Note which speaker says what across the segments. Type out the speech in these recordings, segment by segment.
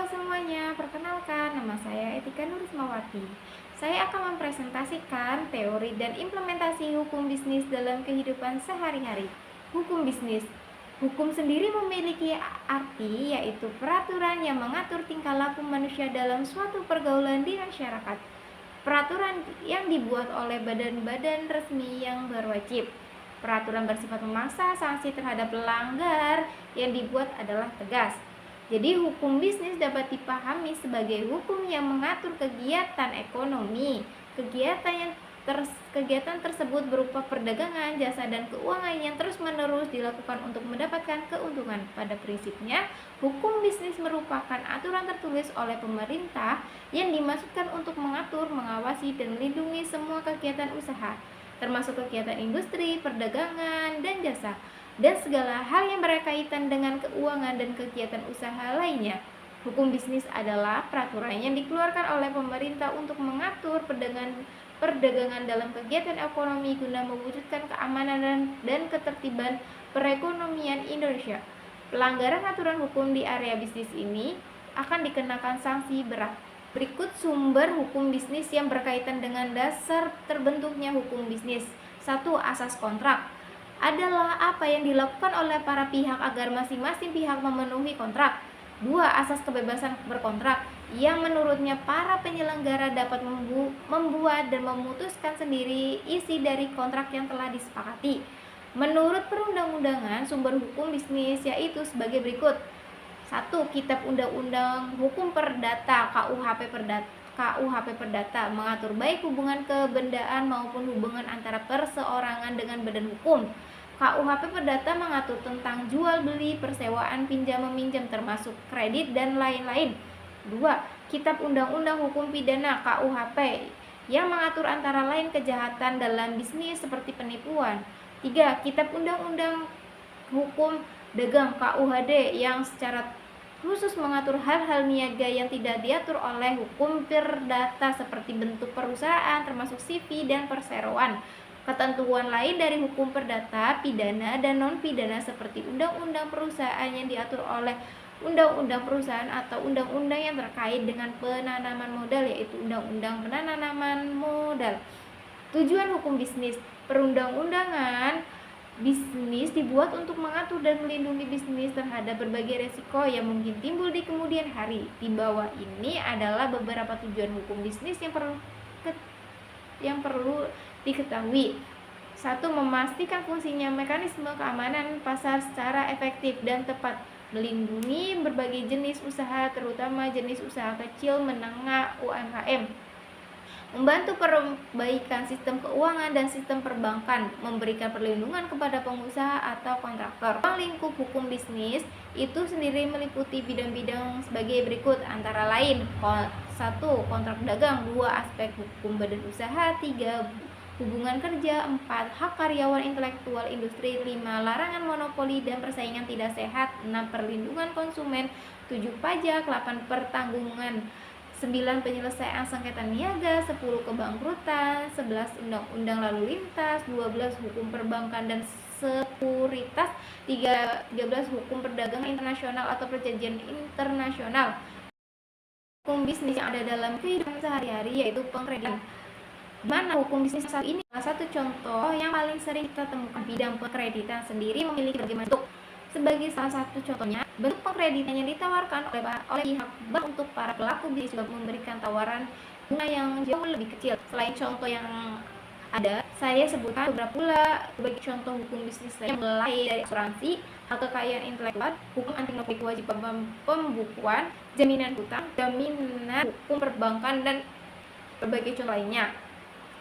Speaker 1: semuanya, perkenalkan nama saya Etika Nurismawati. Saya akan mempresentasikan teori dan implementasi hukum bisnis dalam kehidupan sehari-hari. Hukum bisnis. Hukum sendiri memiliki arti yaitu peraturan yang mengatur tingkah laku manusia dalam suatu pergaulan di masyarakat. Peraturan yang dibuat oleh badan-badan resmi yang berwajib. Peraturan bersifat memaksa, sanksi terhadap pelanggar yang dibuat adalah tegas. Jadi hukum bisnis dapat dipahami sebagai hukum yang mengatur kegiatan ekonomi. Kegiatan tersebut berupa perdagangan, jasa, dan keuangan yang terus-menerus dilakukan untuk mendapatkan keuntungan. Pada prinsipnya, hukum bisnis merupakan aturan tertulis oleh pemerintah yang dimaksudkan untuk mengatur, mengawasi, dan melindungi semua kegiatan usaha, termasuk kegiatan industri, perdagangan, dan jasa, dan segala hal yang berkaitan dengan keuangan dan kegiatan usaha lainnya. Hukum bisnis adalah peraturan yang dikeluarkan oleh pemerintah untuk mengatur perdagangan dalam kegiatan ekonomi guna mewujudkan keamanan dan ketertiban perekonomian Indonesia. Pelanggaran aturan hukum di area bisnis ini akan dikenakan sanksi berat. Berikut sumber hukum bisnis yang berkaitan dengan dasar terbentuknya hukum bisnis. 1. Asas kontrak adalah apa yang dilakukan oleh para pihak agar masing-masing pihak memenuhi kontrak. 2. Asas kebebasan berkontrak, yang menurutnya para penyelenggara dapat membuat dan memutuskan sendiri isi dari kontrak yang telah disepakati. Menurut perundang-undangan, sumber hukum bisnis yaitu sebagai berikut. 1. Kitab Undang-Undang Hukum Perdata KUHP Perdata mengatur baik hubungan kebendaan maupun hubungan antara perseorangan dengan badan hukum. KUHP Perdata mengatur tentang jual beli, persewaan, pinjam meminjam termasuk kredit dan lain-lain. 2. Kitab Undang-Undang Hukum Pidana KUHP yang mengatur antara lain kejahatan dalam bisnis seperti penipuan. 3. Kitab Undang-Undang Hukum Dagang KUHD yang secara khusus mengatur hal-hal niaga yang tidak diatur oleh hukum perdata seperti bentuk perusahaan termasuk CV dan perseroan. Ketentuan lain dari hukum perdata, pidana, dan non-pidana seperti undang-undang perusahaan yang diatur oleh undang-undang perusahaan atau undang-undang yang terkait dengan penanaman modal yaitu undang-undang penanaman modal. Tujuan hukum bisnis. Perundang-undangan bisnis dibuat untuk mengatur dan melindungi bisnis terhadap berbagai resiko yang mungkin timbul di kemudian hari. Di bawah ini adalah beberapa tujuan hukum bisnis yang perlu diketahui. 1. Memastikan fungsinya mekanisme keamanan pasar secara efektif dan tepat, melindungi berbagai jenis usaha terutama jenis usaha kecil menengah UMKM. Membantu perbaikan sistem keuangan dan sistem perbankan, memberikan perlindungan kepada pengusaha atau kontraktor. Lingkup hukum bisnis itu sendiri meliputi bidang-bidang sebagai berikut, antara lain 1. Kontrak dagang. 2. Aspek hukum badan usaha. 3. Hubungan kerja. 4. Hak karyawan intelektual industri. 5. Larangan monopoli dan persaingan tidak sehat. 6. Perlindungan konsumen. 7. Pajak. 8. Pertanggungan. 9. Penyelesaian sengketa niaga. 10. Kebangkrutan. 11. Undang-undang lalu lintas. 12. Hukum perbankan dan sekuritas. 13. Hukum perdagangan internasional atau perjanjian internasional. Hukum bisnis yang ada dalam kehidupan sehari-hari yaitu pengkreditan. Mana hukum bisnis saat ini? Salah satu contoh yang paling sering kita temukan, bidang pengkreditan sendiri memiliki berbagai bentuk. Sebagai salah satu contohnya, bentuk pengkreditan yang ditawarkan oleh pihak bank untuk para pelaku bisnis juga memberikan tawaran bunga yang jauh lebih kecil. Selain contoh yang ada, saya sebutkan beberapa pula sebagai contoh hukum bisnis lain, mulai dari asuransi, hak kekayaan intelektual, hukum anti monopoli, kewajiban pembukuan, jaminan hutang, jaminan hukum perbankan, dan berbagai contoh lainnya.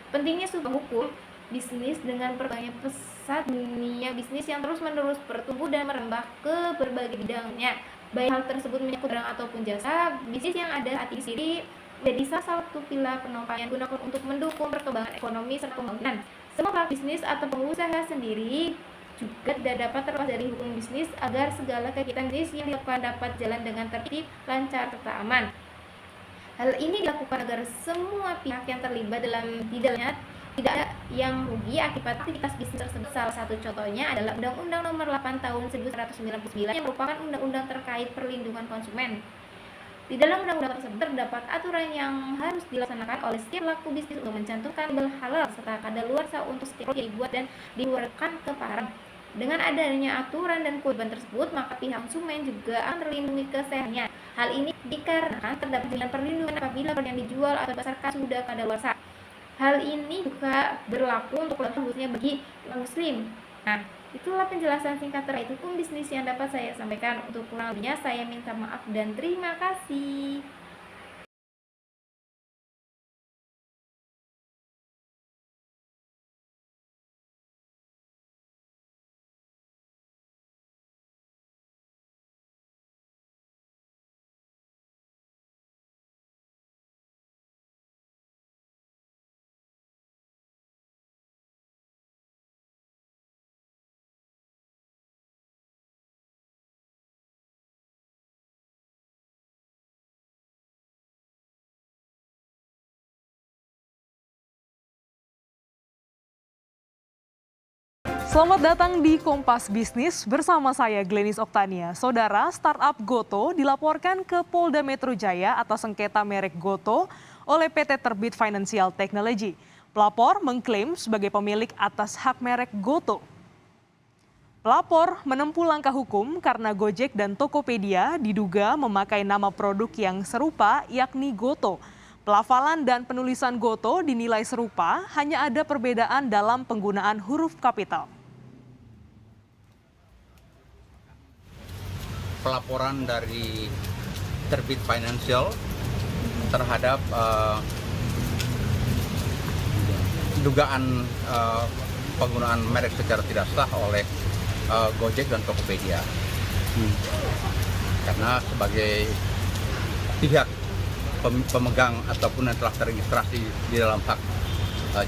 Speaker 1: Pentingnya sebuah hukum bisnis dengan perkembangan pesat dunia bisnis yang terus-menerus bertumbuh dan merembah ke berbagai bidangnya. Baik hal tersebut menyangkut barang ataupun jasa, bisnis yang ada saat ini sendiri menjadi salah satu pilar penopang yang digunakan untuk mendukung perkembangan ekonomi serta pembangunan. Semua pelaku bisnis atau pengusaha sendiri juga tidak dapat terlepas dari hukum bisnis agar segala kegiatan bisnis yang dilakukan dapat jalan dengan tertib, lancar, serta aman. Hal ini dilakukan agar semua pihak yang terlibat di dalamnya tidak ada yang rugi akibat aktivitas bisnis tersebut. Salah satu contohnya adalah Undang-Undang Nomor 8 Tahun 1999 yang merupakan undang-undang terkait perlindungan konsumen. Di dalam undang-undang tersebut terdapat aturan yang harus dilaksanakan oleh setiap pelaku bisnis untuk mencantumkan label halal serta kadaluarsa untuk setiap produk yang dibuat dan dikeluarkan ke pasaran. Dengan adanya aturan dan kewajiban tersebut, maka pihak konsumen juga akan terlindungi kesehatannya. Hal ini dikarenakan terdapat jaminan perlindungan apabila produk yang dijual atau dipasarkan sudah kadaluarsa. Hal ini juga berlaku untuk khususnya bagi muslim. Nah, itulah penjelasan singkat terkait hukum bisnis yang dapat saya sampaikan. Untuk kurang lebihnya saya minta maaf dan terima kasih.
Speaker 2: Selamat datang di Kompas Bisnis bersama saya Glenis Oktania. Saudara, startup Goto dilaporkan ke Polda Metro Jaya atas sengketa merek Goto oleh PT Terbit Financial Technology. Pelapor mengklaim sebagai pemilik atas hak merek Goto. Pelapor menempuh langkah hukum karena Gojek dan Tokopedia diduga memakai nama produk yang serupa yakni Goto. Pelafalan dan penulisan Goto dinilai serupa, hanya ada perbedaan dalam penggunaan huruf kapital.
Speaker 3: Pelaporan dari Terbit Financial terhadap dugaan penggunaan merek secara tidak sah oleh Gojek dan Tokopedia. Karena sebagai pihak pemegang ataupun yang telah teregistrasi di dalam hak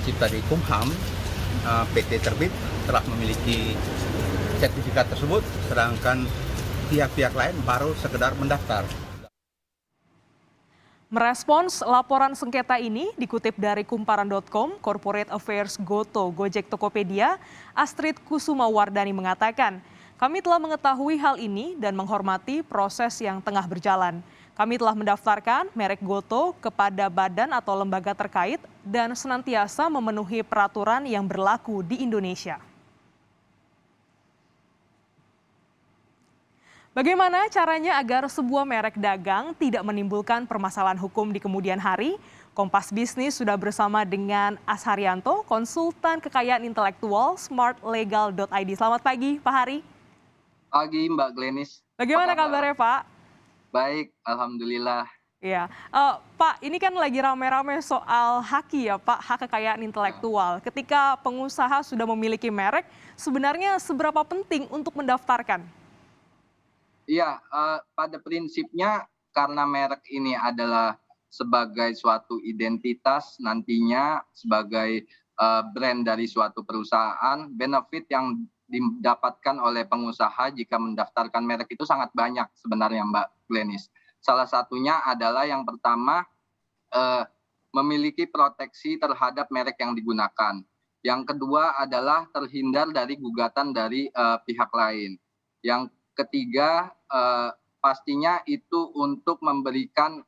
Speaker 3: cipta di Kumham, PT Terbit telah memiliki sertifikat tersebut, sedangkan pihak-pihak lain baru sekedar mendaftar.
Speaker 2: Merespons laporan sengketa ini dikutip dari kumparan.com, Corporate Affairs Goto Gojek Tokopedia, Astrid Kusuma Wardani mengatakan, kami telah mengetahui hal ini dan menghormati proses yang tengah berjalan. Kami telah mendaftarkan merek Goto kepada badan atau lembaga terkait dan senantiasa memenuhi peraturan yang berlaku di Indonesia. Bagaimana caranya agar sebuah merek dagang tidak menimbulkan permasalahan hukum di kemudian hari? Kompas Bisnis sudah bersama dengan Asharyanto, konsultan kekayaan intelektual smartlegal.id. Selamat pagi, Pak Hari.
Speaker 4: Pagi Mbak Glenis.
Speaker 2: Bagaimana kabarnya, Pak?
Speaker 4: Baik, alhamdulillah.
Speaker 2: Iya, Pak, ini kan lagi rame-rame soal haki ya, Pak, hak kekayaan intelektual. Ketika pengusaha sudah memiliki merek, sebenarnya seberapa penting untuk mendaftarkan?
Speaker 4: Iya, pada prinsipnya karena merek ini adalah sebagai suatu identitas nantinya sebagai brand dari suatu perusahaan, benefit yang didapatkan oleh pengusaha jika mendaftarkan merek itu sangat banyak sebenarnya Mbak Glenis. Salah satunya adalah yang pertama memiliki proteksi terhadap merek yang digunakan. Yang kedua adalah terhindar dari gugatan dari pihak lain. Yang ketiga, pastinya itu untuk memberikan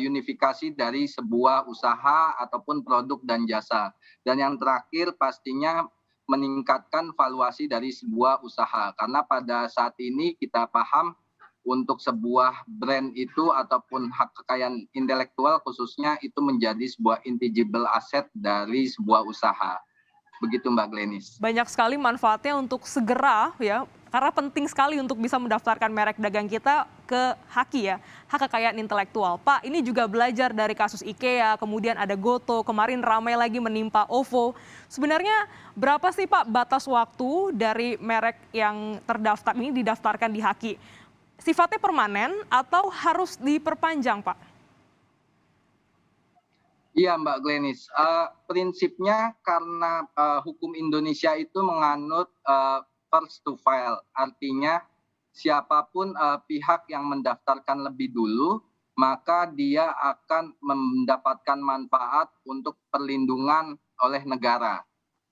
Speaker 4: unifikasi dari sebuah usaha ataupun produk dan jasa. Dan yang terakhir pastinya meningkatkan valuasi dari sebuah usaha. Karena pada saat ini kita paham untuk sebuah brand itu ataupun hak kekayaan intelektual khususnya itu menjadi sebuah intangible asset dari sebuah usaha. Begitu Mbak Glenis.
Speaker 2: Banyak sekali manfaatnya untuk segera ya, karena penting sekali untuk bisa mendaftarkan merek dagang kita ke haki ya, hak kekayaan intelektual. Pak, ini juga belajar dari kasus IKEA, kemudian ada Goto, kemarin ramai lagi menimpa OVO. Sebenarnya berapa sih Pak batas waktu dari merek yang terdaftar ini didaftarkan di haki? Sifatnya permanen atau harus diperpanjang Pak?
Speaker 4: Iya Mbak Glenis, prinsipnya karena hukum Indonesia itu menganut first to file, artinya siapapun pihak yang mendaftarkan lebih dulu, maka dia akan mendapatkan manfaat untuk perlindungan oleh negara.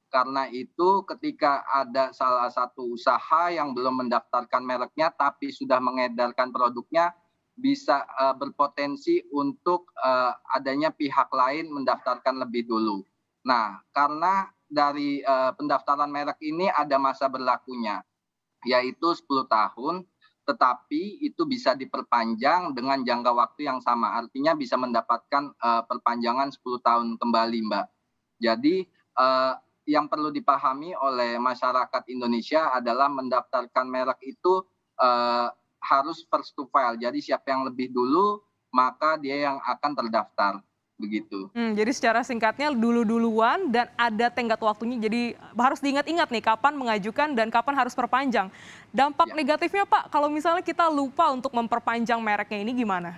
Speaker 4: Karena itu ketika ada salah satu usaha yang belum mendaftarkan mereknya tapi sudah mengedarkan produknya, bisa berpotensi untuk adanya pihak lain mendaftarkan lebih dulu. Nah, karena dari pendaftaran merek ini ada masa berlakunya, yaitu 10 tahun, tetapi itu bisa diperpanjang dengan jangka waktu yang sama. Artinya bisa mendapatkan perpanjangan 10 tahun kembali, Mbak. Jadi yang perlu dipahami oleh masyarakat Indonesia adalah mendaftarkan merek itu harus first to file. Jadi siapa yang lebih dulu, maka dia yang akan terdaftar. Begitu.
Speaker 2: Jadi secara singkatnya dulu-duluan dan ada tenggat waktunya, jadi harus diingat-ingat nih kapan mengajukan dan kapan harus perpanjang. Dampak negatifnya Pak, kalau misalnya kita lupa untuk memperpanjang mereknya ini gimana?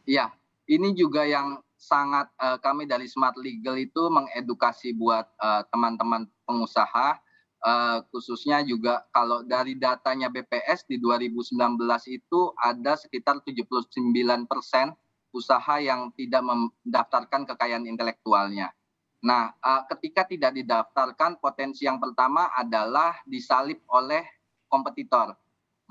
Speaker 4: Iya, ini juga yang sangat kami dari Smart Legal itu mengedukasi buat teman-teman pengusaha, khususnya juga kalau dari datanya BPS di 2019 itu ada sekitar 79% usaha yang tidak mendaftarkan kekayaan intelektualnya. Nah, ketika tidak didaftarkan, potensi yang pertama adalah disalip oleh kompetitor,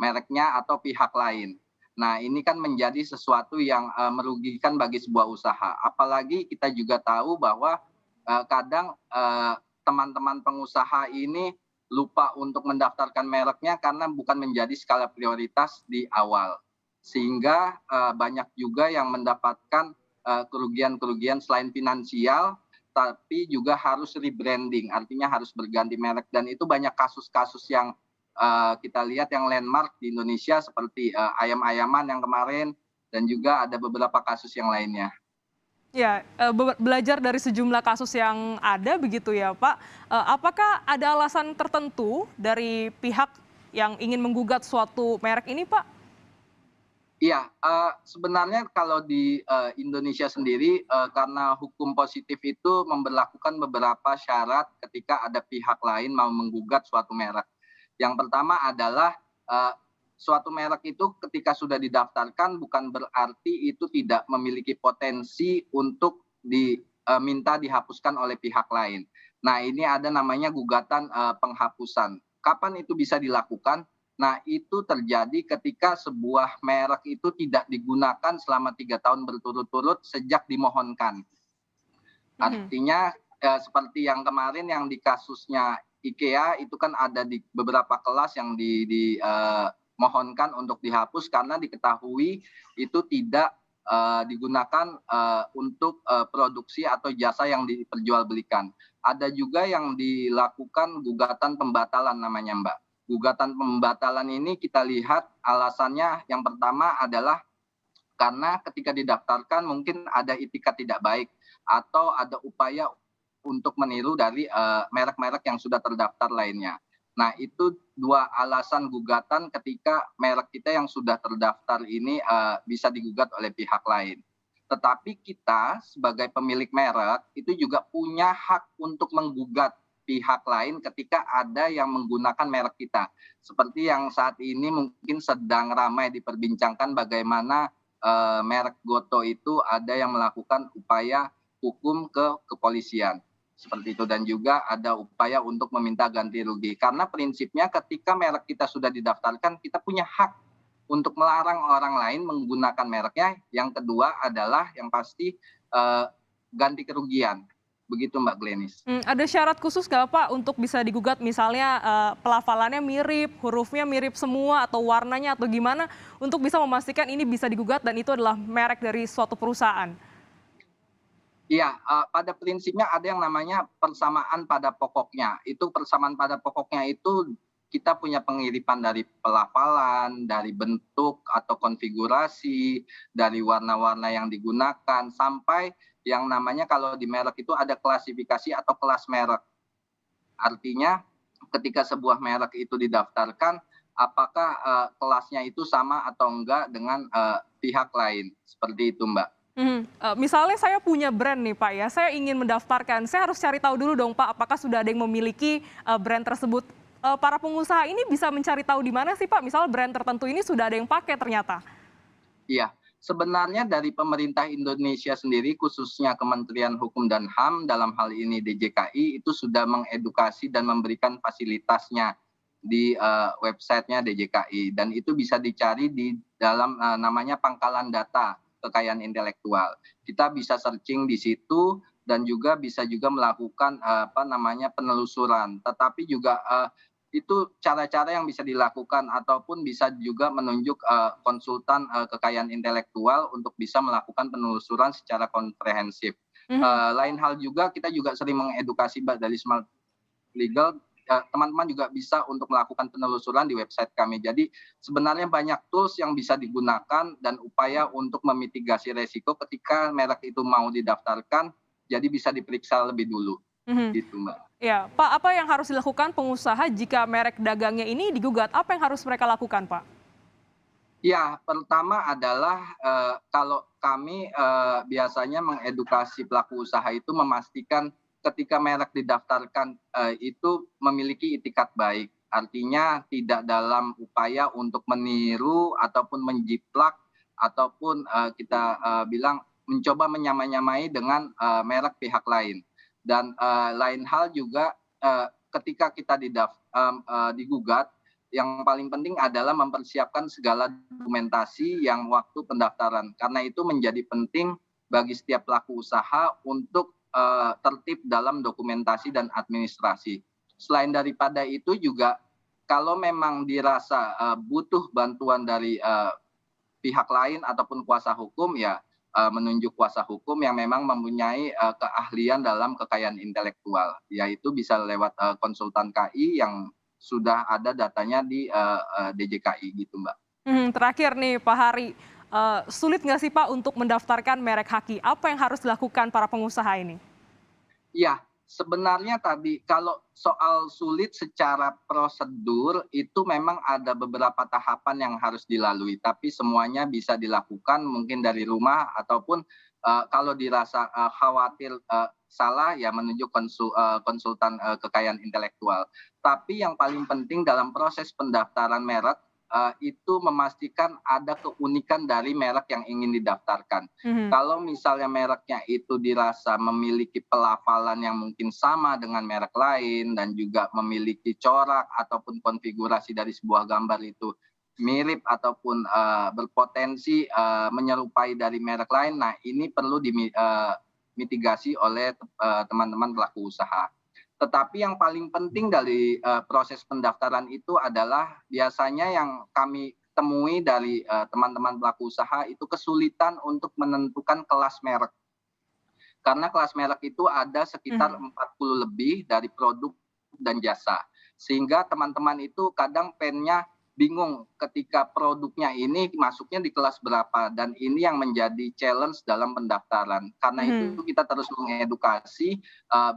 Speaker 4: mereknya atau pihak lain. Nah, ini kan menjadi sesuatu yang merugikan bagi sebuah usaha. Apalagi kita juga tahu bahwa kadang teman-teman pengusaha ini lupa untuk mendaftarkan mereknya karena bukan menjadi skala prioritas di awal. Sehingga banyak juga yang mendapatkan kerugian-kerugian selain finansial, tapi juga harus rebranding, artinya harus berganti merek. Dan itu banyak kasus-kasus yang kita lihat yang landmark di Indonesia seperti ayam-ayaman yang kemarin, dan juga ada beberapa kasus yang lainnya.
Speaker 2: Ya, belajar dari sejumlah kasus yang ada begitu ya Pak, apakah ada alasan tertentu dari pihak yang ingin menggugat suatu merek ini Pak?
Speaker 4: Iya, sebenarnya kalau di Indonesia sendiri karena hukum positif itu memberlakukan beberapa syarat ketika ada pihak lain mau menggugat suatu merek. Yang pertama adalah suatu merek itu ketika sudah didaftarkan bukan berarti itu tidak memiliki potensi untuk diminta dihapuskan oleh pihak lain. Nah, ini ada namanya gugatan penghapusan. Kapan itu bisa dilakukan? Nah, itu terjadi ketika sebuah merek itu tidak digunakan selama 3 tahun berturut-turut sejak dimohonkan. Artinya seperti yang kemarin yang di kasusnya IKEA itu kan ada di beberapa kelas yang dimohonkan untuk dihapus karena diketahui itu tidak digunakan untuk produksi atau jasa yang diperjualbelikan. Ada juga yang dilakukan gugatan pembatalan namanya, Mbak. Gugatan pembatalan ini kita lihat alasannya yang pertama adalah karena ketika didaftarkan mungkin ada itikat tidak baik atau ada upaya untuk meniru dari merek-merek yang sudah terdaftar lainnya. Nah, itu dua alasan gugatan ketika merek kita yang sudah terdaftar ini bisa digugat oleh pihak lain. Tetapi kita sebagai pemilik merek itu juga punya hak untuk menggugat pihak lain ketika ada yang menggunakan merek kita. Seperti yang saat ini mungkin sedang ramai diperbincangkan bagaimana merek Goto itu ada yang melakukan upaya hukum ke kepolisian. Seperti itu, dan juga ada upaya untuk meminta ganti rugi. Karena prinsipnya ketika merek kita sudah didaftarkan, kita punya hak untuk melarang orang lain menggunakan mereknya. Yang kedua adalah yang pasti ganti kerugian. Begitu Mbak Glenis.
Speaker 2: Ada syarat khusus nggak Pak untuk bisa digugat, misalnya pelafalannya mirip, hurufnya mirip semua, atau warnanya atau gimana untuk bisa memastikan ini bisa digugat dan itu adalah merek dari suatu perusahaan?
Speaker 4: Iya, pada prinsipnya ada yang namanya persamaan pada pokoknya. Itu persamaan pada pokoknya itu kita punya pengiripan dari pelafalan, dari bentuk atau konfigurasi, dari warna-warna yang digunakan, sampai yang namanya kalau di merek itu ada klasifikasi atau kelas merek. Artinya ketika sebuah merek itu didaftarkan, apakah kelasnya itu sama atau enggak dengan pihak lain. Seperti itu Mbak.
Speaker 2: Misalnya saya punya brand nih Pak ya, saya ingin mendaftarkan, saya harus cari tahu dulu dong Pak, apakah sudah ada yang memiliki brand tersebut. Para pengusaha ini bisa mencari tahu di mana sih Pak, misalnya brand tertentu ini sudah ada yang pakai ternyata?
Speaker 4: Iya. Sebenarnya dari pemerintah Indonesia sendiri, khususnya Kementerian Hukum dan HAM, dalam hal ini DJKI, itu sudah mengedukasi dan memberikan fasilitasnya. di websitenya DJKI, dan itu bisa dicari di dalam namanya pangkalan data kekayaan intelektual. Kita bisa searching di situ dan juga bisa juga melakukan penelusuran. Tetapi juga itu cara-cara yang bisa dilakukan ataupun bisa juga menunjuk konsultan kekayaan intelektual untuk bisa melakukan penelusuran secara komprehensif. Lain hal juga kita juga sering mengedukasi dari Smart Legal, teman-teman juga bisa untuk melakukan penelusuran di website kami. Jadi sebenarnya banyak tools yang bisa digunakan dan upaya untuk memitigasi resiko ketika merek itu mau didaftarkan, jadi bisa diperiksa lebih dulu. Gitu, Mbak.
Speaker 2: Ya, Pak, apa yang harus dilakukan pengusaha jika merek dagangnya ini digugat? Apa yang harus mereka lakukan, Pak?
Speaker 4: Ya, pertama adalah kalau kami biasanya mengedukasi pelaku usaha itu memastikan ketika merek didaftarkan itu memiliki itikat baik. Artinya tidak dalam upaya untuk meniru ataupun menjiplak ataupun kita bilang mencoba menyamai-nyamai dengan merek pihak lain. Dan lain hal juga ketika kita digugat, yang paling penting adalah mempersiapkan segala dokumentasi yang waktu pendaftaran. Karena itu menjadi penting bagi setiap pelaku usaha untuk tertib dalam dokumentasi dan administrasi. Selain daripada itu juga kalau memang dirasa butuh bantuan dari pihak lain ataupun kuasa hukum, ya menunjuk kuasa hukum yang memang mempunyai keahlian dalam kekayaan intelektual, yaitu bisa lewat konsultan KI yang sudah ada datanya di DJKI gitu, Mbak.
Speaker 2: Terakhir nih Pak Hari, sulit nggak sih Pak untuk mendaftarkan merek haki? Apa yang harus dilakukan para pengusaha ini?
Speaker 4: Ya, sebenarnya tadi kalau soal sulit secara prosedur itu memang ada beberapa tahapan yang harus dilalui, tapi semuanya bisa dilakukan mungkin dari rumah ataupun kalau dirasa khawatir salah ya menunjuk konsultan kekayaan intelektual. Tapi yang paling penting dalam proses pendaftaran merek itu memastikan ada keunikan dari merek yang ingin didaftarkan. Kalau misalnya mereknya itu dirasa memiliki pelafalan yang mungkin sama dengan merek lain dan juga memiliki corak ataupun konfigurasi dari sebuah gambar itu mirip ataupun berpotensi menyerupai dari merek lain, nah ini perlu dimitigasi oleh teman-teman pelaku usaha. Tetapi yang paling penting dari proses pendaftaran itu adalah biasanya yang kami temui dari teman-teman pelaku usaha itu kesulitan untuk menentukan kelas merek. Karena kelas merek itu ada sekitar 40 lebih dari produk dan jasa. Sehingga teman-teman itu kadang pennya bingung ketika produknya ini masuknya di kelas berapa, dan ini yang menjadi challenge dalam pendaftaran. Karena itu kita terus mengedukasi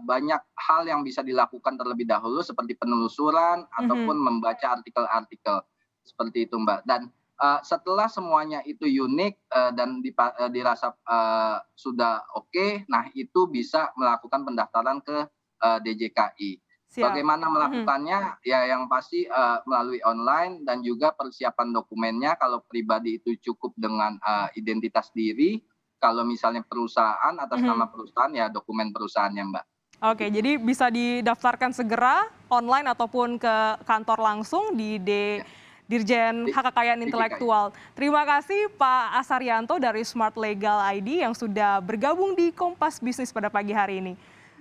Speaker 4: banyak hal yang bisa dilakukan terlebih dahulu seperti penelusuran ataupun membaca artikel-artikel seperti itu, Mbak. Dan setelah semuanya itu unik dan dirasa sudah oke, nah itu bisa melakukan pendaftaran ke DJKI.
Speaker 2: Siap.
Speaker 4: Bagaimana melakukannya? Ya yang pasti melalui online dan juga persiapan dokumennya. Kalau pribadi itu cukup dengan identitas diri. Kalau misalnya perusahaan atas nama perusahaan ya dokumen perusahaannya, Mbak.
Speaker 2: Oke, jadi bisa didaftarkan segera online ataupun ke kantor langsung di Dirjen Hak Kekayaan Intelektual. Terima kasih Pak Asaryanto dari Smart Legal ID yang sudah bergabung di Kompas Bisnis pada pagi hari ini.